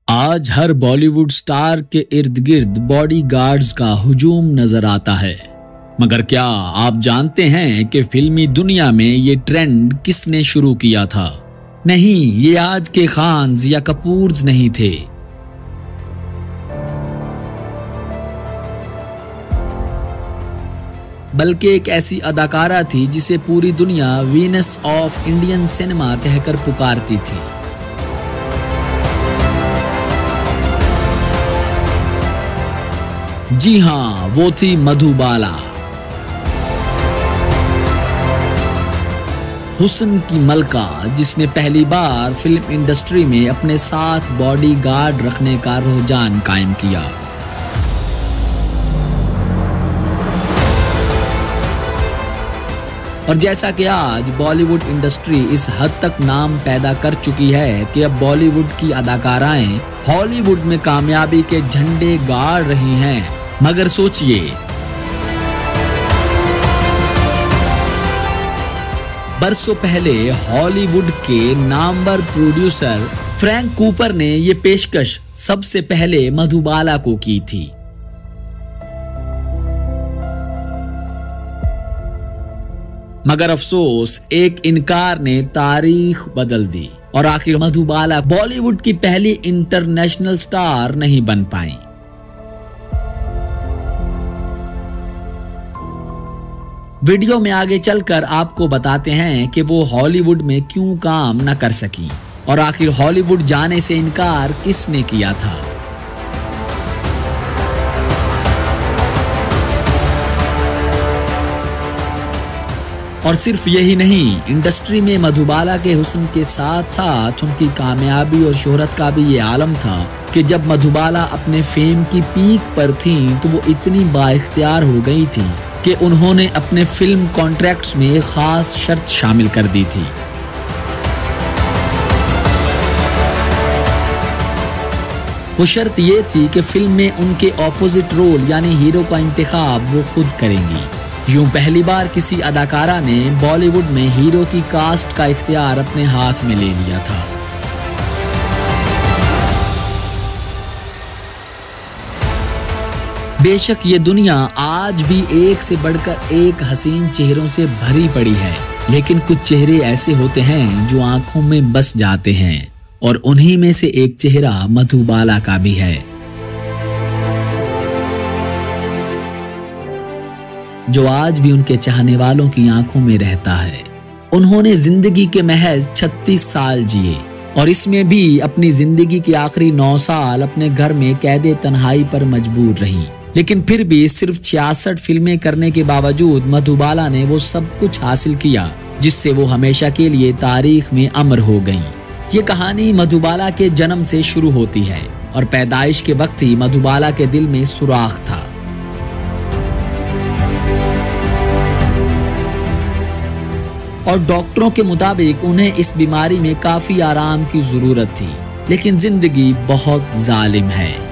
आज हर बॉलीवुड स्टार के इर्द गिर्द बॉडीगार्ड्स का हुजूम नजर आता है। मगर क्या आप जानते हैं कि फिल्मी दुनिया में ये ट्रेंड किसने शुरू किया था? नहीं, ये आज के खान्स या कपूर्स नहीं थे। बल्कि एक ऐसी अदाकारा थी जिसे पूरी दुनिया वीनस ऑफ इंडियन सिनेमा कहकर पुकारती थी। जी हां, वो थी मधुबाला। हुस्न की मलका, जिसने पहली बार फिल्म इंडस्ट्री में अपने साथ बॉडीगार्ड रखने का रुझान कायम किया। और जैसा कि आज बॉलीवुड इंडस्ट्री इस हद तक नाम पैदा कर चुकी है कि अब बॉलीवुड की अदाकाराएं हॉलीवुड में कामयाबी के झंडे गाड़ रही हैं। मगर सोचिए, बरसों पहले हॉलीवुड के नामवर प्रोड्यूसर फ्रैंक कूपर ने यह पेशकश सबसे पहले मधुबाला को की थी। मगर अफसोस, एक इनकार ने तारीख बदल दी और आखिर मधुबाला बॉलीवुड की पहली इंटरनेशनल स्टार नहीं बन पाई। वीडियो में आगे चलकर आपको बताते हैं कि वो हॉलीवुड में क्यों काम न कर सकी और आखिर हॉलीवुड जाने से इनकार किसने किया था। और सिर्फ यही नहीं, इंडस्ट्री में मधुबाला के हुस्न के साथ साथ उनकी कामयाबी और शोहरत का भी ये आलम था कि जब मधुबाला अपने फेम की पीक पर थी तो वो इतनी बाइख्तियार हो गई थी कि उन्होंने अपने फिल्म कॉन्ट्रैक्ट्स में एक खास शर्त शामिल कर दी थी। वो शर्त ये थी कि फिल्म में उनके ऑपोजिट रोल यानी हीरो का इंतखाब वो खुद करेंगी। यूं पहली बार किसी अदाकारा ने बॉलीवुड में हीरो की कास्ट का इख्तियार अपने हाथ में ले लिया था। बेशक ये दुनिया आज भी एक से बढ़कर एक हसीन चेहरों से भरी पड़ी है, लेकिन कुछ चेहरे ऐसे होते हैं जो आंखों में बस जाते हैं और उन्हीं में से एक चेहरा मधुबाला का भी है, जो आज भी उनके चाहने वालों की आंखों में रहता है। उन्होंने जिंदगी के महज 36 साल जिए और इसमें भी अपनी जिंदगी के आखिरी 9 साल अपने घर में कैदे तन्हाई पर मजबूर रहीं। लेकिन फिर भी सिर्फ 66 फिल्में करने के बावजूद मधुबाला ने वो सब कुछ हासिल किया जिससे वो हमेशा के लिए तारीख में अमर हो गईं। ये कहानी मधुबाला के जन्म से शुरू होती है और पैदाइश के वक्त ही मधुबाला के दिल में सुराख था। और डॉक्टरों के मुताबिक उन्हें इस बीमारी में काफी आराम की जरूरत थी, लेकिन जिंदगी बहुत जालिम है।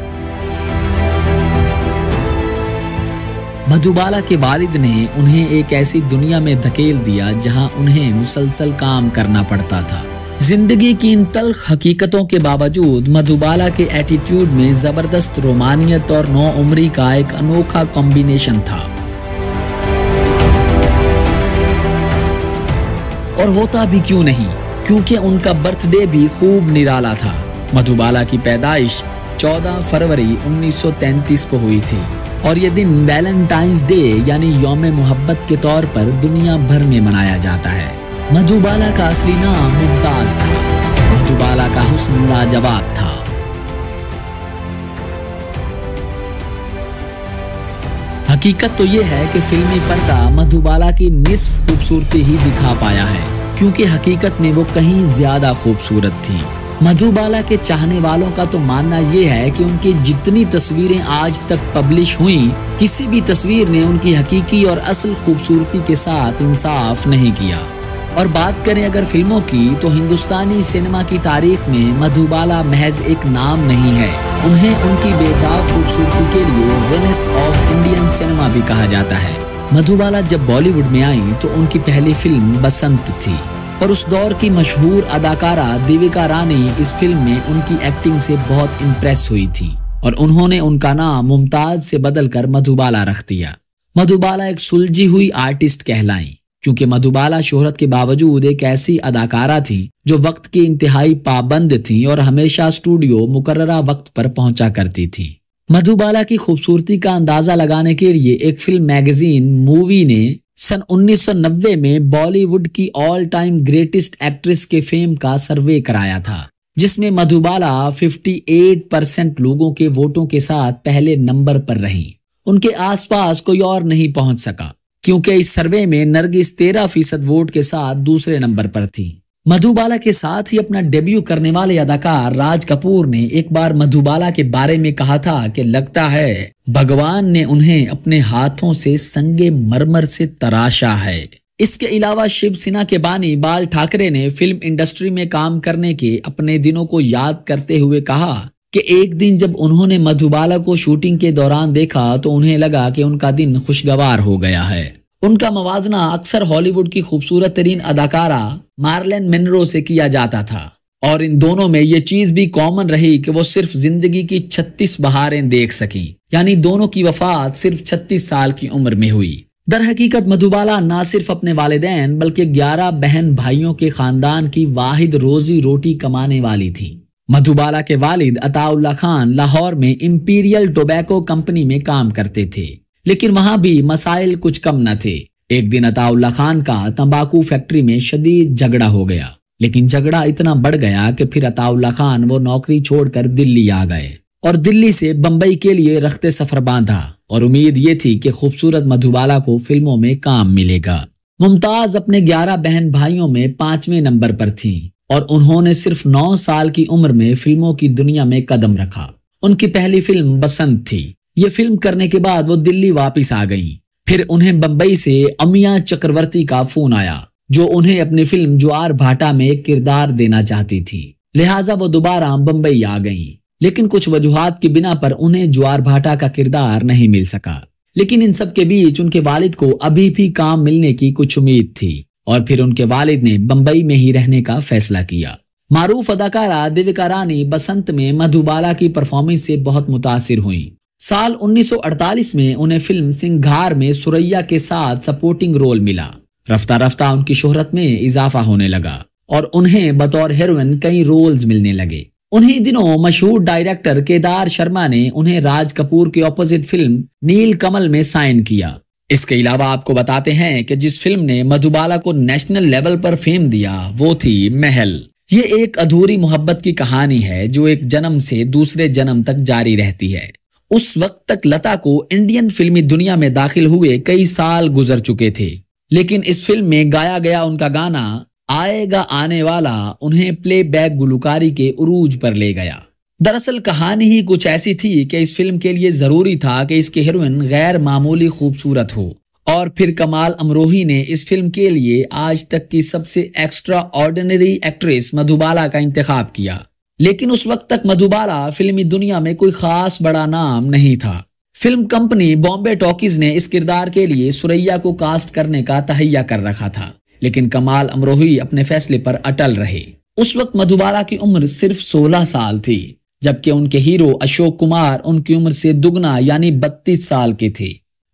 मधुबाला के वालिद ने उन्हें एक ऐसी दुनिया में धकेल दिया जहां उन्हें मुसलसल काम करना पड़ता था। जिंदगी की इन तल्ख हकीकतों के बावजूद मधुबाला के एटीट्यूड में जबरदस्त रोमानियत और नौउम्री का एक अनोखा कॉम्बिनेशन था। और होता भी क्यों नहीं, क्योंकि उनका बर्थडे भी खूब निराला था। मधुबाला की पैदाइश 14 फरवरी 1933 को हुई थी और ये दिन वैलेंटाइंस डे यानी यौम मोहब्बत के तौर पर दुनिया भर में मनाया जाता है। मधुबाला का असली नाम मुमताज था। मधुबाला का हुस्न लाजवाब था। हकीकत तो ये है कि फिल्मी पर्दा मधुबाला की निस्फ खूबसूरती ही दिखा पाया है, क्योंकि हकीकत में वो कहीं ज्यादा खूबसूरत थी। मधुबाला के चाहने वालों का तो मानना ये है कि उनकी जितनी तस्वीरें आज तक पब्लिश हुई, किसी भी तस्वीर ने उनकी हकीकी और असल खूबसूरती के साथ इंसाफ नहीं किया। और बात करें अगर फिल्मों की, तो हिंदुस्तानी सिनेमा की तारीख में मधुबाला महज एक नाम नहीं है, उन्हें उनकी बेताब खूबसूरती के लिए वीनस ऑफ इंडियन सिनेमा भी कहा जाता है। मधुबाला जब बॉलीवुड में आई तो उनकी पहली फिल्म बसंत थी। और उस दौर की मशहूर अदाकारा देविका रानी इस फिल्म में उनकी एक्टिंग से बहुत इम्प्रेस हुई थी और उन्होंने उनका नाम मुमताज से बदलकर मधुबाला रख दिया। मधुबाला एक सुलझी हुई आर्टिस्ट कहलाई क्योंकि मधुबाला शोहरत के बावजूद एक ऐसी अदाकारा थी जो वक्त की इंतहाई पाबंद थी और हमेशा स्टूडियो मुकर्ररा वक्त पर पहुंचा करती थी। मधुबाला की खूबसूरती का अंदाजा लगाने के लिए एक फिल्म मैगजीन मूवी ने सन 1990 में बॉलीवुड की ऑल टाइम ग्रेटेस्ट एक्ट्रेस के फेम का सर्वे कराया था, जिसमें मधुबाला 58% लोगों के वोटों के साथ पहले नंबर पर रही। उनके आसपास कोई और नहीं पहुंच सका क्योंकि इस सर्वे में नरगिस 13% वोट के साथ दूसरे नंबर पर थी। मधुबाला के साथ ही अपना डेब्यू करने वाले अदाकार राज कपूर ने एक बार मधुबाला के बारे में कहा था कि लगता है भगवान ने उन्हें अपने हाथों से संगे मरमर से तराशा है। इसके अलावा शिवसेना के बानी बाल ठाकरे ने फिल्म इंडस्ट्री में काम करने के अपने दिनों को याद करते हुए कहा कि एक दिन जब उन्होंने मधुबाला को शूटिंग के दौरान देखा तो उन्हें लगा कि उनका दिन खुशगवार हो गया है। उनका मवाजना अक्सर हॉलीवुड की खूबसूरत तरीन अदाकारा मार्लेन मेनरो से किया जाता था और इन दोनों में ये चीज भी कॉमन रही कि वो सिर्फ जिंदगी की 36 बहारें देख सकी, यानी दोनों की वफात सिर्फ 36 साल की उम्र में हुई। दर हकीकत मधुबाला न सिर्फ अपने वालिदैन बल्कि 11 बहन भाइयों के खानदान की वाहिद रोजी रोटी कमाने वाली थी। मधुबाला के वालिद अताउल्ला खान लाहौर में इंपीरियल टोबैको कंपनी में काम करते थे, लेकिन वहां भी मसाइल कुछ कम न थे। एक दिन अताउल्ला खान का तंबाकू फैक्ट्री में शदीद झगड़ा हो गया, लेकिन झगड़ा इतना बढ़ गया कि फिर अताउल्ला खान वो नौकरी छोड़कर दिल्ली आ गए और दिल्ली से बंबई के लिए रख्ते सफर बांधा और उम्मीद ये थी कि खूबसूरत मधुबाला को फिल्मों में काम मिलेगा। मुमताज अपने 11 बहन भाइयों में 5वें नंबर पर थी और उन्होंने सिर्फ 9 साल की उम्र में फिल्मों की दुनिया में कदम रखा। उनकी पहली फिल्म बसंत थी। ये फिल्म करने के बाद वो दिल्ली वापस आ गईं। फिर उन्हें बंबई से अमिया चक्रवर्ती का फोन आया जो उन्हें अपनी फिल्म ज्वार भाटा में एक किरदार देना चाहती थी, लिहाजा वो दोबारा बंबई आ गईं। लेकिन कुछ वजूहात की बिना पर उन्हें ज्वार भाटा का किरदार नहीं मिल सका। लेकिन इन सब के बीच उनके वालिद को अभी भी काम मिलने की कुछ उम्मीद थी और फिर उनके वालिद ने बंबई में ही रहने का फैसला किया। मारूफ अदाकारा देविका रानी बसंत में मधुबाला की परफॉर्मेंस से बहुत मुतासिर हुई। साल 1948 में उन्हें फिल्म सिंघार में सुरैया के साथ सपोर्टिंग रोल मिला। रफ्ता रफ्ता उनकी शोहरत में इजाफा होने लगा और उन्हें बतौर हीरोइन कई रोल्स मिलने लगे। उन्हीं दिनों मशहूर डायरेक्टर केदार शर्मा ने उन्हें राज कपूर की ऑपोजिट फिल्म नील कमल में साइन किया। इसके अलावा आपको बताते हैं कि जिस फिल्म ने मधुबाला को नेशनल लेवल पर फेम दिया वो थी महल। ये एक अधूरी मोहब्बत की कहानी है जो एक जन्म से दूसरे जन्म तक जारी रहती है। उस वक्त तक लता को इंडियन फिल्मी दुनिया में दाखिल हुए कई साल गुजर चुके थे, लेकिन इस फिल्म में गाया गया उनका गाना आएगा आने वाला उन्हें प्लेबैक गुलकारी के उरूज पर ले गया। दरअसल कहानी ही कुछ ऐसी थी कि इस फिल्म के लिए जरूरी था कि इसकी हीरोइन गैर मामूली खूबसूरत हो और फिर कमाल अमरोही ने इस फिल्म के लिए आज तक की सबसे एक्स्ट्रा ऑर्डिनरी एक्ट्रेस मधुबाला का इंतखाब किया। लेकिन उस वक्त तक मधुबाला फिल्मी दुनिया में कोई खास बड़ा नाम नहीं था। फिल्म कंपनी बॉम्बे टॉकीज ने इस किरदार के लिए सुरैया को कास्ट करने का तहैया कर रखा था, लेकिन कमाल अमरोही अपने फैसले पर अटल रहे। उस वक्त मधुबाला की उम्र सिर्फ 16 साल थी, जबकि उनके हीरो अशोक कुमार उनकी उम्र से दुगना यानी 32 साल के थे।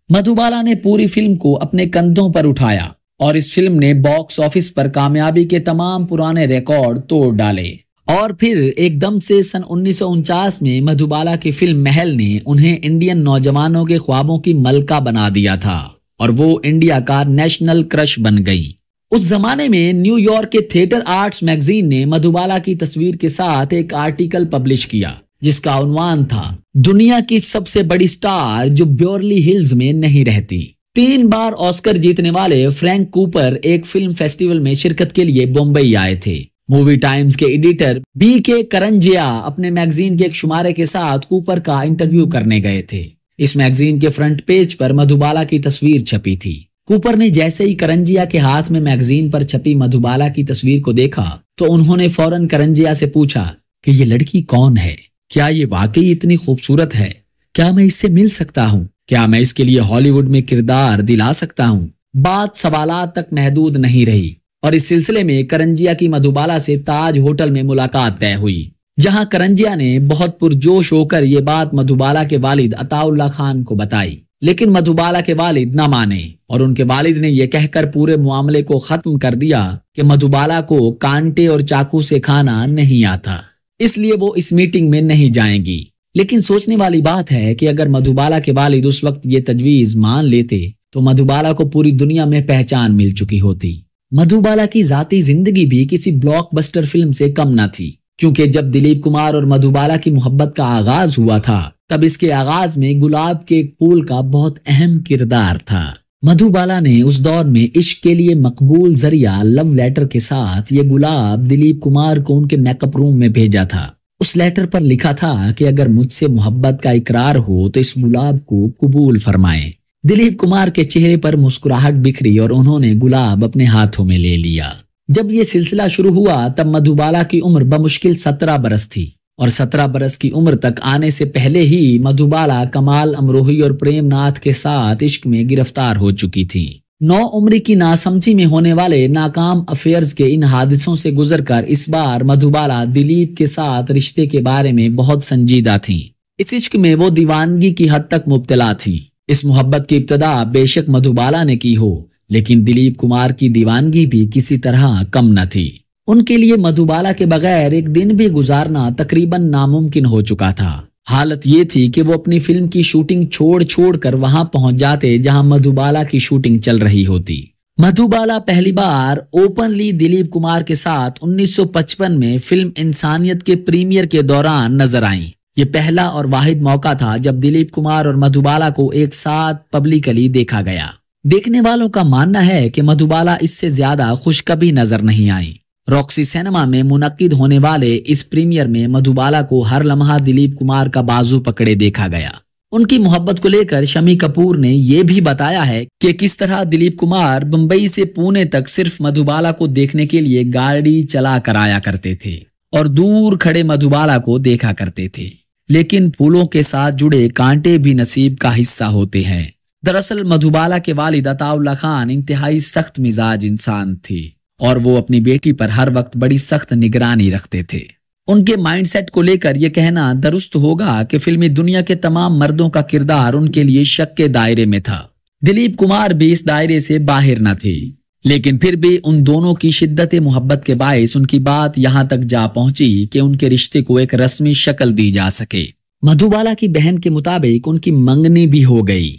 मधुबाला ने पूरी फिल्म को अपने कंधों पर उठाया और इस फिल्म ने बॉक्स ऑफिस पर कामयाबी के तमाम पुराने रिकॉर्ड तोड़ डाले। और फिर एकदम से सन 1949 में मधुबाला की फिल्म महल ने उन्हें इंडियन नौजवानों के ख्वाबों की मलका बना दिया था और वो इंडिया का नेशनल क्रश बन गई। उस जमाने में न्यूयॉर्क के थिएटर आर्ट्स मैगजीन ने मधुबाला की तस्वीर के साथ एक आर्टिकल पब्लिश किया जिसका उन्वान था दुनिया की सबसे बड़ी स्टार जो ब्योरली हिल्स में नहीं रहती। 3 बार ऑस्कर जीतने वाले फ्रैंक कूपर एक फिल्म फेस्टिवल में शिरकत के लिए मुंबई आए थे। मूवी टाइम्स के एडिटर BK करंजिया अपने मैगजीन के एक शुमारे के साथ कूपर का इंटरव्यू करने गए थे। इस मैगजीन के फ्रंट पेज पर मधुबाला की तस्वीर छपी थी। कूपर ने जैसे ही करंजिया के हाथ में मैगजीन पर छपी मधुबाला की तस्वीर को देखा तो उन्होंने फौरन करंजिया से पूछा कि ये लड़की कौन है, क्या ये वाकई इतनी खूबसूरत है, क्या मैं इससे मिल सकता हूँ, क्या मैं इसके लिए हॉलीवुड में किरदार दिला सकता हूँ। बात सवालात तक महदूद नहीं रही। और इस सिलसिले में करंजिया की मधुबाला से ताज होटल में मुलाकात तय हुई, जहां करंजिया ने बहुत पुरजोश होकर ये बात मधुबाला के वालिद अताउल्ला खान को बताई। लेकिन मधुबाला के वालिद न माने और उनके वालिद ने यह कहकर पूरे मामले को खत्म कर दिया कि मधुबाला को कांटे और चाकू से खाना नहीं आता, इसलिए वो इस मीटिंग में नहीं जाएंगी। लेकिन सोचने वाली बात है कि अगर मधुबाला के वालिद उस वक्त ये तजवीज मान लेते तो मधुबाला को पूरी दुनिया में पहचान मिल चुकी होती। मधुबाला की जाती जिंदगी भी किसी ब्लॉकबस्टर फिल्म से कम न थी, क्योंकि जब दिलीप कुमार और मधुबाला की मोहब्बत का आगाज हुआ था तब इसके आगाज में गुलाब के फूल का बहुत अहम किरदार था। मधुबाला ने उस दौर में इश्क के लिए मकबूल जरिया लव लेटर के साथ ये गुलाब दिलीप कुमार को उनके मेकअप रूम में भेजा था। उस लेटर पर लिखा था कि अगर मुझसे मोहब्बत का इकरार हो तो इस गुलाब को कबूल फरमाएं। दिलीप कुमार के चेहरे पर मुस्कुराहट बिखरी और उन्होंने गुलाब अपने हाथों में ले लिया। जब ये सिलसिला शुरू हुआ तब मधुबाला की उम्र बमुश्किल 17 बरस थी और 17 बरस की उम्र तक आने से पहले ही मधुबाला कमाल अमरोही और प्रेमनाथ के साथ इश्क में गिरफ्तार हो चुकी थी। 9 उम्र की नासमझी में होने वाले नाकाम अफेयर्स के इन हादिसों से गुजरकर इस बार मधुबाला दिलीप के साथ रिश्ते के बारे में बहुत संजीदा थी। इस इश्क में वो दीवानगी की हद तक मुब्तला थी। इस मोहब्बत की इब्तदा बेशक मधुबाला ने की हो, लेकिन दिलीप कुमार की दीवानगी भी किसी तरह कम न थी। उनके लिए मधुबाला के बगैर एक दिन भी गुजारना तकरीबन नामुमकिन हो चुका था। हालत ये थी कि वो अपनी फिल्म की शूटिंग छोड़ कर वहां पहुंच जाते जहां मधुबाला की शूटिंग चल रही होती। मधुबाला पहली बार ओपनली दिलीप कुमार के साथ 1955 में फिल्म इंसानियत के प्रीमियर के दौरान नजर आईं। ये पहला और वाहिद मौका था जब दिलीप कुमार और मधुबाला को एक साथ पब्लिकली देखा गया। देखने वालों का मानना है कि मधुबाला इससे ज्यादा खुश कभी नजर नहीं आई। रॉक्सी सिनेमा में मुनक्किद होने वाले इस प्रीमियर में मधुबाला को हर लम्हा दिलीप कुमार का बाजू पकड़े देखा गया। उनकी मोहब्बत को लेकर शम्मी कपूर ने यह भी बताया है कि किस तरह दिलीप कुमार मुंबई से पुणे तक सिर्फ मधुबाला को देखने के लिए गाड़ी चला कर आया करते थे और दूर खड़े मधुबाला को देखा करते थे। लेकिन फूलों के साथ जुड़े कांटे भी नसीब का हिस्सा होते हैं। दरअसल मधुबाला के वालिद अताउल्ला खान इंतहाई सख्त मिजाज इंसान थे और वो अपनी बेटी पर हर वक्त बड़ी सख्त निगरानी रखते थे। उनके माइंडसेट को लेकर यह कहना दुरुस्त होगा कि फिल्मी दुनिया के तमाम मर्दों का किरदार उनके लिए शक के दायरे में था। दिलीप कुमार भी इस दायरे से बाहर न थे, लेकिन फिर भी उन दोनों की शिद्दत मोहब्बत के बायस उनकी बात यहाँ तक जा पहुंची कि उनके रिश्ते को एक रस्मी शक्ल दी जा सके। मधुबाला की बहन के मुताबिक उनकी मंगनी भी हो गई।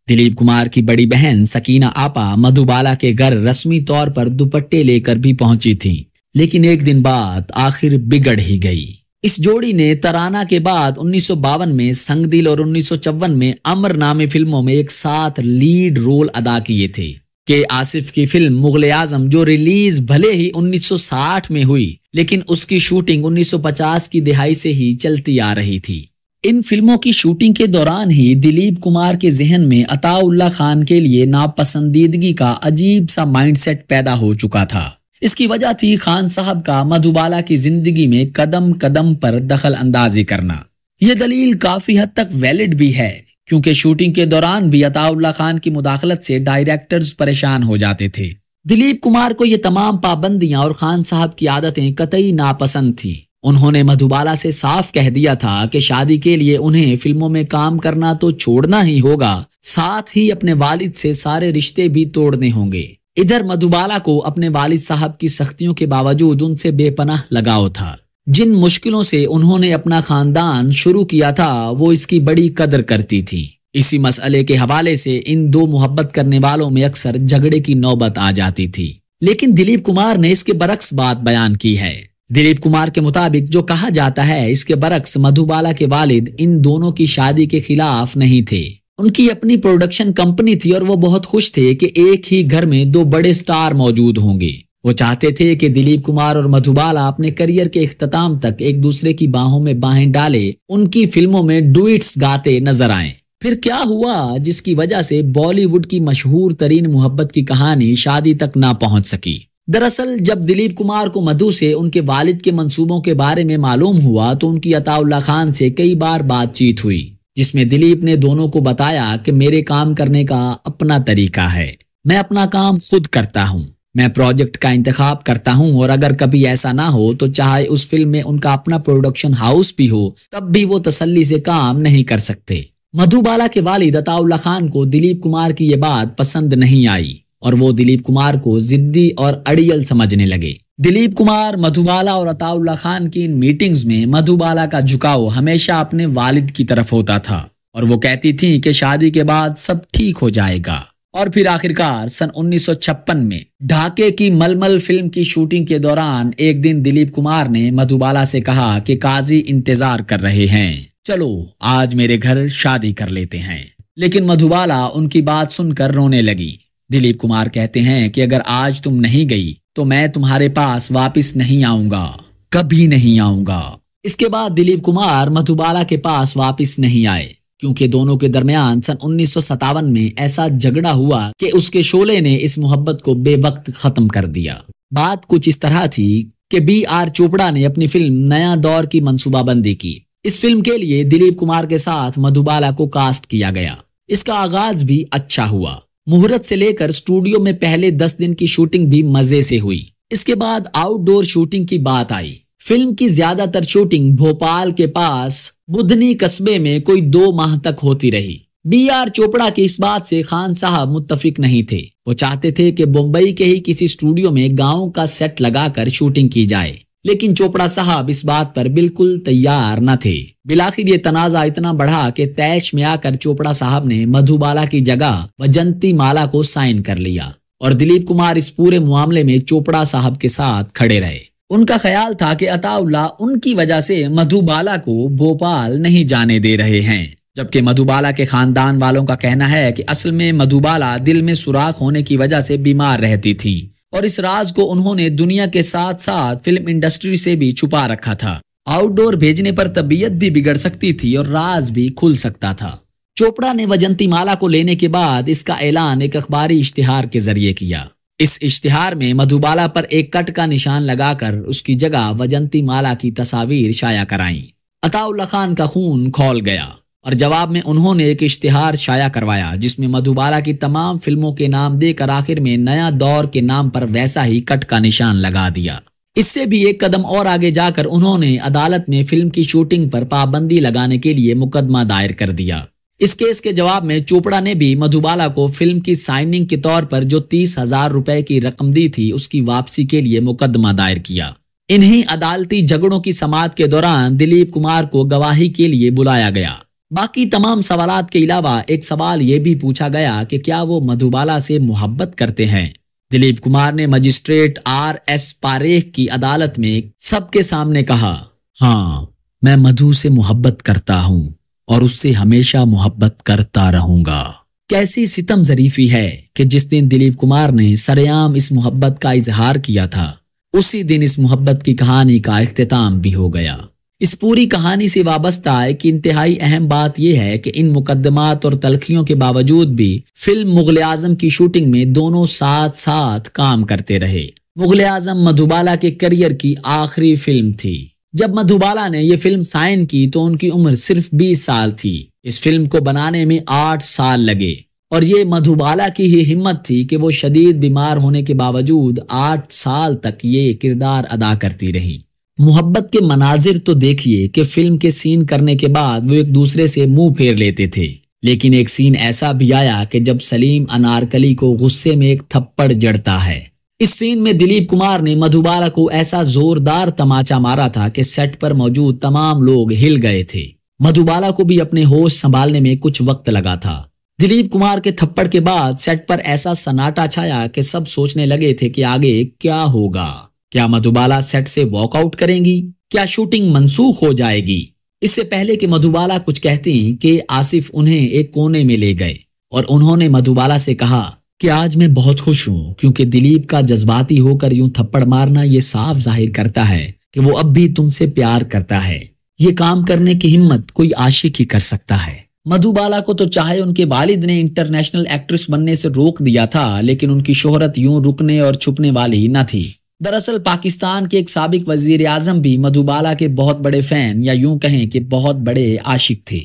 दिलीप कुमार की बड़ी बहन सकीना आपा मधुबाला के घर रस्मी तौर पर दुपट्टे लेकर भी पहुंची थी, लेकिन एक दिन बाद आखिर बिगड़ ही गई। इस जोड़ी ने तराना के बाद 1952 में संगदिल और 1954 में अमर नामे फिल्मों में एक साथ लीड रोल अदा किए थे। के आसिफ की फिल्म मुगले आजम जो रिलीज भले ही 1960 में हुई, लेकिन उसकी शूटिंग 1950 की दिहाई से ही चलती आ रही थी। इन फिल्मों की शूटिंग के दौरान ही दिलीप कुमार के जहन में अताउल्ला खान के लिए नापसंदीदगी का अजीब सा माइंडसेट पैदा हो चुका था। इसकी वजह थी खान साहब का मधुबाला की जिंदगी में कदम कदम पर दखल अंदाजी करना। यह दलील काफी हद तक वैलिड भी है, क्योंकि शूटिंग के दौरान भी अताउल्ला खान की मुदाखलत से डायरेक्टर्स परेशान हो जाते थे। दिलीप कुमार को ये तमाम पाबंदियां और खान साहब की आदतें कतई नापसंद थी। उन्होंने मधुबाला से साफ कह दिया था कि शादी के लिए उन्हें फिल्मों में काम करना तो छोड़ना ही होगा, साथ ही अपने वालिद से सारे रिश्ते भी तोड़ने होंगे। इधर मधुबाला को अपने वालिद साहब की सख्तियों के बावजूद उनसे बेपनाह लगाव था। जिन मुश्किलों से उन्होंने अपना खानदान शुरू किया था वो इसकी बड़ी कदर करती थी। इसी मसले के हवाले से इन दो मोहब्बत करने वालों में अक्सर झगड़े की नौबत आ जाती थी, लेकिन दिलीप कुमार ने इसके बरक्स बात बयान की है। दिलीप कुमार के मुताबिक जो कहा जाता है इसके बरक्स मधुबाला के वालिद इन दोनों की शादी के खिलाफ नहीं थे। उनकी अपनी प्रोडक्शन कंपनी थी और वो बहुत खुश थे कि एक ही घर में दो बड़े स्टार मौजूद होंगे। वो चाहते थे कि दिलीप कुमार और मधुबाला अपने करियर के इख्तिताम तक एक दूसरे की बाहों में बाहें डाले उनकी फिल्मों में डुइट्स गाते नजर आएं। फिर क्या हुआ जिसकी वजह से बॉलीवुड की मशहूर तरीन मोहब्बत की कहानी शादी तक ना पहुंच सकी। दरअसल जब दिलीप कुमार को मधु से उनके वालिद के मंसूबों के बारे में मालूम हुआ तो उनकी अताउल्ला खान से कई बार बातचीत हुई, जिसमें दिलीप ने दोनों को बताया कि मेरे काम करने का अपना तरीका है, मैं अपना काम खुद करता हूँ, मैं प्रोजेक्ट का इंतखाब करता हूं और अगर कभी ऐसा ना हो तो चाहे उस फिल्म में उनका अपना प्रोडक्शन हाउस भी हो तब भी वो तसल्ली से काम नहीं कर सकते। मधुबाला के वालिद अताउल्ला खान को दिलीप कुमार की ये बात पसंद नहीं आई और वो दिलीप कुमार को जिद्दी और अड़ियल समझने लगे। दिलीप कुमार, मधुबाला और अताउल्ला खान की इन मीटिंग्स में मधुबाला का झुकाव हमेशा अपने वालिद की तरफ होता था और वो कहती थी कि शादी के बाद सब ठीक हो जाएगा। और फिर आखिरकार सन 1956 में ढाके की मलमल फिल्म की शूटिंग के दौरान एक दिन दिलीप कुमार ने मधुबाला से कहा कि काजी इंतजार कर रहे हैं, चलो आज मेरे घर शादी कर लेते हैं। लेकिन मधुबाला उनकी बात सुनकर रोने लगी। दिलीप कुमार कहते हैं कि अगर आज तुम नहीं गई तो मैं तुम्हारे पास वापस नहीं आऊंगा, कभी नहीं आऊंगा। इसके बाद दिलीप कुमार मधुबाला के पास वापस नहीं आए क्योंकि दोनों के दरमियान सन 1957 में ऐसा झगड़ा हुआ कि उसके शोले ने इस मोहब्बत को बेवक्त खत्म कर दिया। बात कुछ इस तरह थी कि B.R. चोपड़ा ने अपनी फिल्म नया दौर की मंसूबाबंदी की। इस फिल्म के लिए दिलीप कुमार के साथ मधुबाला को कास्ट किया गया। इसका आगाज भी अच्छा हुआ। मुहूर्त से लेकर स्टूडियो में पहले 10 दिन की शूटिंग भी मजे से हुई। इसके बाद आउटडोर शूटिंग की बात आई। फिल्म की ज्यादातर शूटिंग भोपाल के पास बुधनी कस्बे में कोई 2 माह तक होती रही। B.R. चोपड़ा की इस बात से खान साहब मुत्तफिक नहीं थे। वो चाहते थे कि मुंबई के ही किसी स्टूडियो में गांव का सेट लगाकर शूटिंग की जाए, लेकिन चोपड़ा साहब इस बात पर बिल्कुल तैयार न थे। बिलाखिर ये तनाजा इतना बढ़ा कि तैश में आकर चोपड़ा साहब ने मधुबाला की जगह वजंती माला को साइन कर लिया और दिलीप कुमार इस पूरे मामले में चोपड़ा साहब के साथ खड़े रहे। उनका ख्याल था कि अताउल्ला उनकी वजह से मधुबाला को भोपाल नहीं जाने दे रहे हैं, जबकि मधुबाला के खानदान वालों का कहना है कि असल में मधुबाला दिल में सुराख होने की वजह से बीमार रहती थी और इस राज को उन्होंने दुनिया के साथ साथ फिल्म इंडस्ट्री से भी छुपा रखा था। आउटडोर भेजने पर तबीयत भी बिगड़ सकती थी और राज भी खुल सकता था। चोपड़ा ने वजंती माला को लेने के बाद इसका ऐलान एक अखबारी इश्तिहार के जरिए किया। इस इश्तिहार में मधुबाला पर एक कट का निशान लगाकर उसकी जगह वजंती माला की तस्वीर शाया कराई। अताउल्ला खान का खून खौल गया और जवाब में उन्होंने एक इश्तिहार शाया करवाया जिसमें मधुबाला की तमाम फिल्मों के नाम देकर आखिर में नया दौर के नाम पर वैसा ही कट का निशान लगा दिया। इससे भी एक कदम और आगे जाकर उन्होंने अदालत में फिल्म की शूटिंग पर पाबंदी लगाने के लिए मुकदमा दायर कर दिया। इस केस के जवाब में चोपड़ा ने भी मधुबाला को फिल्म की साइनिंग के तौर पर जो 30,000 रुपए की रकम दी थी उसकी वापसी के लिए मुकदमा दायर किया। इन्हीं अदालती झगड़ों की समाअत के दौरान दिलीप कुमार को गवाही के लिए बुलाया गया। बाकी तमाम सवालात के अलावा एक सवाल ये भी पूछा गया कि क्या वो मधुबाला से मोहब्बत करते हैं। दिलीप कुमार ने मजिस्ट्रेट R.S. पारेख की अदालत में सबके सामने कहा, हाँ मैं मधु से मोहब्बत करता हूँ और उससे हमेशा मोहब्बत करता रहूंगा। कैसी सितम ज़रीफी है कि जिस दिन दिलीप कुमार ने सरेआम इस मोहब्बत का इजहार किया था उसी दिन इस मोहब्बत की कहानी का इख्तिताम भी हो गया। इस पूरी कहानी से वाबस्ता एक इंतहाई अहम बात यह है कि इन मुकदमात और तलखियों के बावजूद भी फिल्म मुगल आजम की शूटिंग में दोनों साथ साथ काम करते रहे। मुगल आजम मधुबाला के करियर की आखिरी फिल्म थी। जब मधुबाला ने यह फिल्म साइन की तो उनकी उम्र सिर्फ 20 साल थी। इस फिल्म को बनाने में 8 साल लगे और ये मधुबाला की ही हिम्मत थी कि वो शदीद बीमार होने के बावजूद 8 साल तक ये किरदार अदा करती रही। मोहब्बत के मनाजिर तो देखिए कि फिल्म के सीन करने के बाद वो एक दूसरे से मुंह फेर लेते थे, लेकिन एक सीन ऐसा भी आया कि जब सलीम अनारकली को गुस्से में एक थप्पड़ जड़ता है। इस सीन में दिलीप कुमार ने मधुबाला को ऐसा जोरदार तमाचा मारा था कि सेट पर मौजूद तमाम लोग हिल गए थे। मधुबाला को भी अपने होश संभालने में कुछ वक्त लगा था। दिलीप कुमार के थप्पड़ के बाद सेट पर ऐसा सन्नाटा छाया कि सब सोचने लगे थे कि आगे क्या होगा। क्या मधुबाला सेट से वॉकआउट करेंगी? क्या शूटिंग मंसूख हो जाएगी? इससे पहले कि मधुबाला कुछ कहती कि आसिफ उन्हें एक कोने में ले गए और उन्होंने मधुबाला से कहा कि आज मैं बहुत खुश हूँ क्योंकि दिलीप का जज्बाती होकर यूं थप्पड़ मारना ये साफ जाहिर करता है कि वो अब भी तुमसे प्यार करता है। ये काम करने की हिम्मत कोई आशिक ही कर सकता है। मधुबाला को तो चाहे उनके वालिद ने इंटरनेशनल एक्ट्रेस बनने से रोक दिया था, लेकिन उनकी शोहरत यूं रुकने और छुपने वाली न थी। दरअसल पाकिस्तान के एक साबिक वजीर आजम भी मधुबाला के बहुत बड़े फैन या यूं कहें कि बहुत बड़े आशिक थे।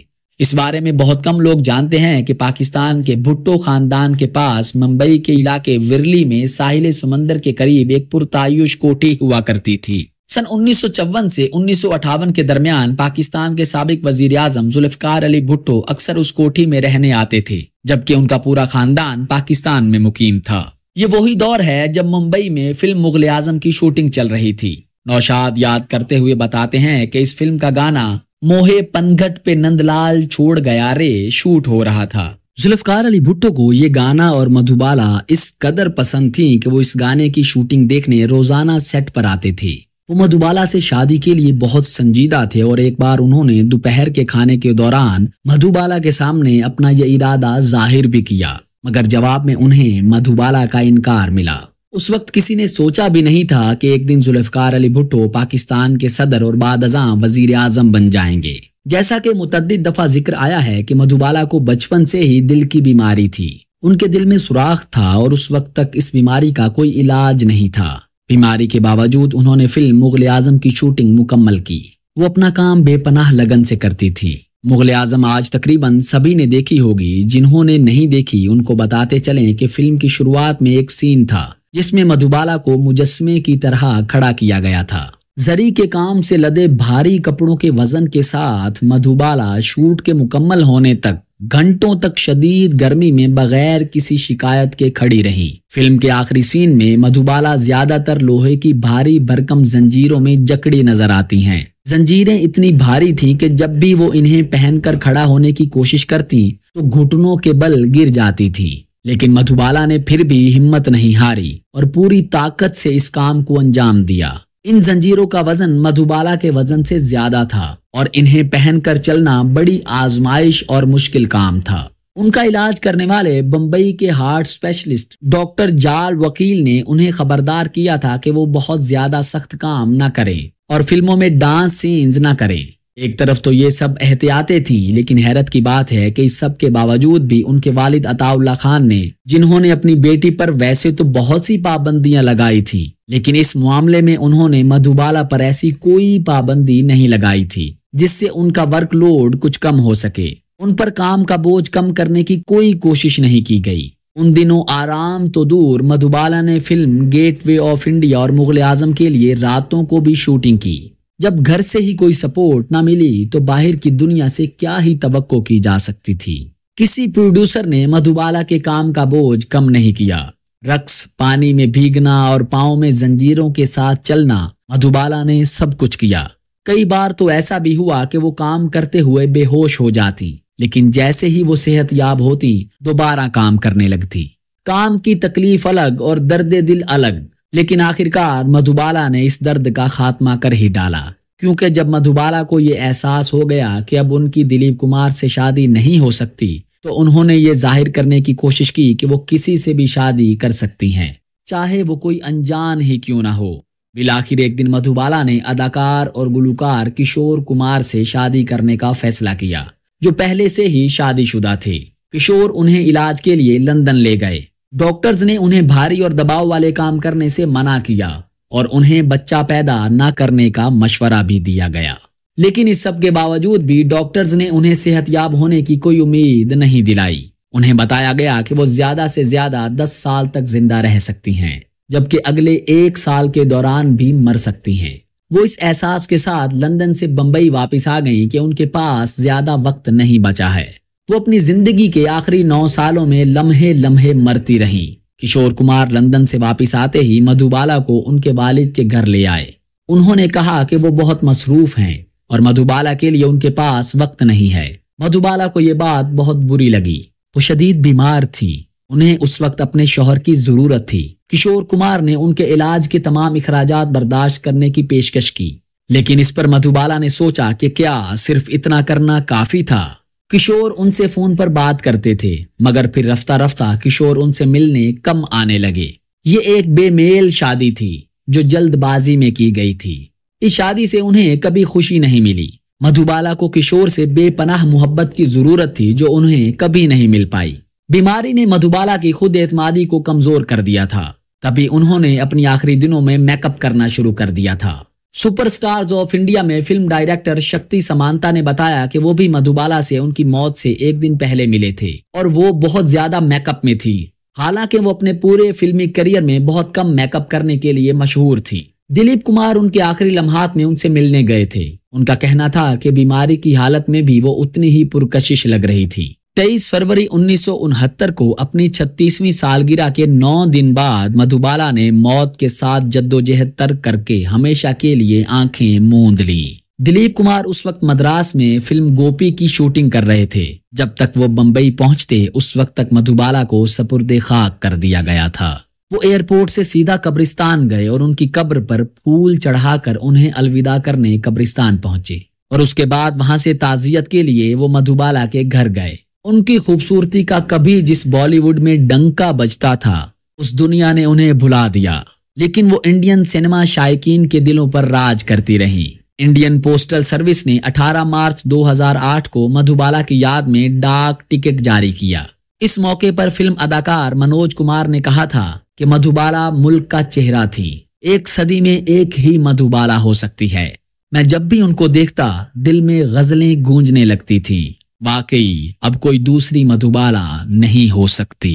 इस बारे में बहुत कम लोग जानते हैं कि पाकिस्तान के भुट्टो खानदान के पास मुंबई के इलाके विरली में साहिल समंदर के करीब एक पुरतायुश कोठी हुआ करती थी। सन 1954 से 1958 के दरमियान पाकिस्तान के साबिक वजीर आजम जुल्फकार अली भुट्टो अक्सर उस कोठी में रहने आते थे, जबकि उनका पूरा खानदान पाकिस्तान में मुकीम था। ये वही दौर है जब मुंबई में फिल्म मुगल आजम की शूटिंग चल रही थी। नौशाद याद करते हुए बताते हैं कि इस फिल्म का गाना मोहे पनघट पे नंदलाल छोड़ गया रे शूट हो रहा था। जुल्फकार अली भुट्टो को ये गाना और मधुबाला इस कदर पसंद थी कि वो इस गाने की शूटिंग देखने रोजाना सेट पर आते थे। वो मधुबाला से शादी के लिए बहुत संजीदा थे और एक बार उन्होंने दोपहर के खाने के दौरान मधुबाला के सामने अपना ये इरादा जाहिर भी किया, मगर जवाब में उन्हें मधुबाला का इनकार मिला। उस वक्त किसी ने सोचा भी नहीं था कि एक दिन जुल्फकार अली भुट्टो पाकिस्तान के सदर और बाद अज़ां वजीर आजम बन जाएंगे। जैसा कि मुतअद्दिद दफा जिक्र आया है कि मधुबाला को बचपन से ही दिल की बीमारी थी। उनके दिल में सुराख था और उस वक्त तक इस बीमारी का कोई इलाज नहीं था। बीमारी के बावजूद उन्होंने फिल्म मुगल आजम की शूटिंग मुकम्मल की। वो अपना काम बेपनाह लगन से करती थी। मुगल आजम आज तकरीबन सभी ने देखी होगी। जिन्होंने नहीं देखी उनको बताते चलें कि फिल्म की शुरुआत में एक सीन था जिसमें मधुबाला को मुजस्मे की तरह खड़ा किया गया था। जरी के काम से लदे भारी कपड़ों के वजन के साथ मधुबाला शूट के मुकम्मल होने तक घंटों तक शदीद गर्मी में बगैर किसी शिकायत के खड़ी रही। फिल्म के आखिरी सीन में मधुबाला ज्यादातर लोहे की भारी भरकम जंजीरों में जकड़ी नजर आती हैं। जंजीरें इतनी भारी थीं कि जब भी वो इन्हें पहनकर खड़ा होने की कोशिश करती तो घुटनों के बल गिर जाती थी, लेकिन मधुबाला ने फिर भी हिम्मत नहीं हारी और पूरी ताकत से इस काम को अंजाम दिया। इन जंजीरों का वजन मधुबाला के वजन से ज्यादा था और इन्हें पहनकर चलना बड़ी आजमाइश और मुश्किल काम था। उनका इलाज करने वाले बम्बई के हार्ट स्पेशलिस्ट डॉक्टर जाल वकील ने उन्हें खबरदार किया था कि वो बहुत ज्यादा सख्त काम न करें और फिल्मों में डांस सीन्स न करें। एक तरफ तो ये सब एहतियातें थी, लेकिन हैरत की बात है कि इस सब के बावजूद भी उनके वालिद अताउल्लाह खान ने, जिन्होंने अपनी बेटी पर वैसे तो बहुत सी पाबंदियां लगाई थी, लेकिन इस मामले में उन्होंने मधुबाला पर ऐसी कोई पाबंदी नहीं लगाई थी जिससे उनका वर्कलोड कुछ कम हो सके। उन पर काम का बोझ कम करने की कोई कोशिश नहीं की गई। उन दिनों आराम तो दूर, मधुबाला ने फिल्म गेटवे ऑफ इंडिया और मुगल आजम के लिए रातों को भी शूटिंग की। जब घर से ही कोई सपोर्ट ना मिली तो बाहर की दुनिया से क्या ही तवक्को की जा सकती थी। किसी प्रोड्यूसर ने मधुबाला के काम का बोझ कम नहीं किया। रक्स, पानी में भीगना और पाँव में जंजीरों के साथ चलना, मधुबाला ने सब कुछ किया। कई बार तो ऐसा भी हुआ कि वो काम करते हुए बेहोश हो जाती, लेकिन जैसे ही वो सेहतयाब होती दोबारा काम करने लगती। काम की तकलीफ अलग और दर्द दिल अलग, लेकिन आखिरकार मधुबाला ने इस दर्द का खात्मा कर ही डाला, क्योंकि जब मधुबाला को ये एहसास हो गया कि अब उनकी दिलीप कुमार से शादी नहीं हो सकती तो उन्होंने ये जाहिर करने की कोशिश की कि वो किसी से भी शादी कर सकती हैं, चाहे वो कोई अनजान ही क्यों ना हो। बिलाखिर एक दिन मधुबाला ने अदाकार और गुलकार किशोर कुमार से शादी करने का फैसला किया, जो पहले से ही शादीशुदा थे। किशोर उन्हें इलाज के लिए लंदन ले गए। डॉक्टर्स ने उन्हें भारी और दबाव वाले काम करने से मना किया और उन्हें बच्चा पैदा न करने का मशवरा भी दिया गया, लेकिन इस सब के बावजूद भी डॉक्टर्स ने उन्हें सेहतयाब होने की कोई उम्मीद नहीं दिलाई। उन्हें बताया गया कि वो ज्यादा से ज्यादा 10 साल तक जिंदा रह सकती हैं, जबकि अगले 1 साल के दौरान भी मर सकती हैं। वो इस एहसास के साथ लंदन से बंबई वापस आ गईं कि उनके पास ज्यादा वक्त नहीं बचा है। वो अपनी जिंदगी के आखिरी 9 सालों में लम्हे लम्हे मरती रहीं। किशोर कुमार लंदन से वापस आते ही मधुबाला को उनके वालिद के घर ले आए। उन्होंने कहा कि वो बहुत मसरूफ हैं और मधुबाला के लिए उनके पास वक्त नहीं है। मधुबाला को ये बात बहुत बुरी लगी। वो शदीद बीमार थी, उन्हें उस वक्त अपने शौहर की जरूरत थी। किशोर कुमार ने उनके इलाज के तमाम इखराजात बर्दाश्त करने की पेशकश की, लेकिन इस पर मधुबाला ने सोचा कि क्या सिर्फ इतना करना काफी था। किशोर उनसे फोन पर बात करते थे, मगर फिर रफ्ता रफ्ता किशोर उनसे मिलने कम आने लगे। ये एक बेमेल शादी थी जो जल्दबाजी में की गई थी। इस शादी से उन्हें कभी खुशी नहीं मिली। मधुबाला को किशोर से बेपनाह मोहब्बत की जरूरत थी जो उन्हें कभी नहीं मिल पाई। बीमारी ने मधुबाला की खुद एतमादी को कमजोर कर दिया था। तभी उन्होंने अपनी आखिरी दिनों में मेकअप करना शुरू कर दिया था। सुपरस्टार्स ऑफ इंडिया में फिल्म डायरेक्टर शक्ति समांता ने बताया कि वो भी मधुबाला से उनकी मौत से एक दिन पहले मिले थे और वो बहुत ज्यादा मेकअप में थी। हालांकि वो अपने पूरे फिल्मी करियर में बहुत कम मेकअप करने के लिए मशहूर थी। दिलीप कुमार उनके आखिरी लम्हात में उनसे मिलने गए थे। उनका कहना था कि बीमारी की हालत में भी वो उतनी ही पुरकशिश लग रही थी। 23 फरवरी 1969 को अपनी 36वीं सालगिरह के 9 दिन बाद मधुबाला ने मौत के साथ जद्दोजहद तर्क करके हमेशा के लिए आंखें मूंद ली। दिलीप कुमार उस वक्त मद्रास में फिल्म गोपी की शूटिंग कर रहे थे। जब तक वो बंबई पहुंचते उस वक्त तक मधुबाला को सपुर्दे खाक कर दिया गया था। वो एयरपोर्ट से सीधा कब्रिस्तान गए और उनकी कब्र पर फूल चढ़ाकर उन्हें अलविदा करने कब्रिस्तान पहुंचे और उसके बाद वहां से ताजियत के लिए वो मधुबाला के घर गए। उनकी खूबसूरती का कभी जिस बॉलीवुड में डंका बजता था उस दुनिया ने उन्हें भुला दिया, लेकिन वो इंडियन सिनेमा शायकीन के दिलों पर राज करती रही। इंडियन पोस्टल सर्विस ने 18 मार्च 2008 को मधुबाला की याद में डाक टिकट जारी किया। इस मौके पर फिल्म अदाकार मनोज कुमार ने कहा था कि मधुबाला मुल्क का चेहरा थी। एक सदी में एक ही मधुबाला हो सकती है। मैं जब भी उनको देखता दिल में गजलें गूंजने लगती थी। वाकई अब कोई दूसरी मधुबाला नहीं हो सकती।